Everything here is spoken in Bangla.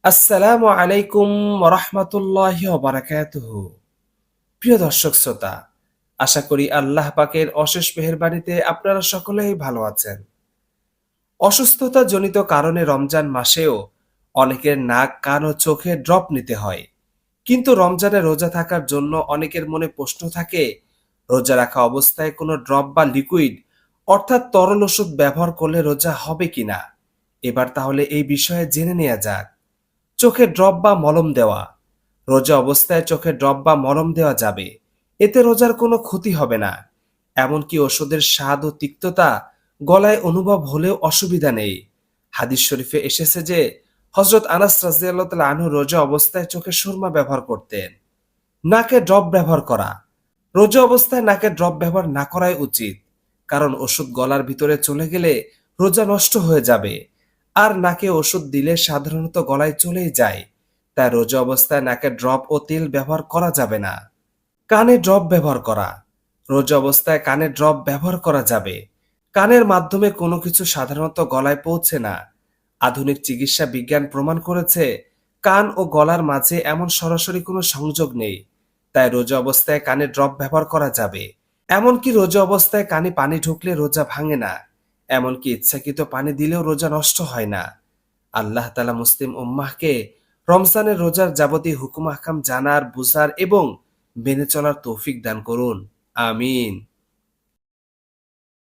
আসসালামু আলাইকুম রহমতুল্লাহি ওয়া বারাকাতুহু। প্রিয় দর্শক শ্রোতা, আশা করি আল্লাহ পাকের অশেষ মেহেরবানিতে আপনারা সকলেই ভালো আছেন। অসুস্থতা জনিত কারণে রমজান মাসেও অনেকের নাক, কান ও চোখে ড্রপ নিতে হয়। কিন্তু রমজানে রোজা থাকার জন্য অনেকের মনে প্রশ্ন থাকে, রোজা রাখা অবস্থায় কোনো ড্রপ বা লিকুইড অর্থাৎ তরল ওষুধ ব্যবহার করলে রোজা হবে কিনা। এবার তাহলে এই বিষয়ে জেনে নেওয়া যাক। চোখে ড্রপ বা মলম দেওয়া। রোজা অবস্থায় চোখে ড্রপ বা মলম দেওয়া যাবে। এতে রোজার কোনো ক্ষতি হবে না। এমনকি ওষুধের স্বাদ ও তিক্ততা গলায় অনুভব হলেও অসুবিধা নেই। হাদিস শরীফে এসেছে যে হযরত আনাস রাদিয়াল্লাহু তাআলা আনহু রোজা অবস্থায় চোখে সুরমা ব্যবহার করতেন। নাকে ড্রপ ব্যবহার করা। রোজা অবস্থায় নাকে ড্রপ ব্যবহার না করাই উচিত। কারণ ওষুধ গলার ভিতরে চলে গেলে রোজা নষ্ট হয়ে যাবে। আর নাকে ওষুধ দিলে সাধারণত গলায় চলেই যায়। তাই রোজা অবস্থায় নাকে ড্রপ ও তেল ব্যবহার করা যাবে না। কানে ড্রপ ব্যবহার করা। রোজা অবস্থায় কানে ড্রপ ব্যবহার করা যাবে। কানের মাধ্যমে কোনো কিছু সাধারণত গলায় পৌঁছে না। আধুনিক চিকিৎসা বিজ্ঞান প্রমাণ করেছে কান ও গলার মাঝে এমন সরাসরি কোনো সংযোগ নেই। তাই রোজা অবস্থায় কানে ড্রপ ব্যবহার করা যাবে। এমনকি রোজা অবস্থায় কানে পানি ঢুকলে রোজা ভাঙে না। এমনকি ইচ্ছাকৃত পানি দিলেও রোজা নষ্ট হয় না। আল্লাহ তাআলা মুসলিম উম্মাহকে রমজানের রোজার যাবতীয় হুকুম আহকাম জানার, বুঝার এবং মেনে চলার তৌফিক দান করুন। আমিন।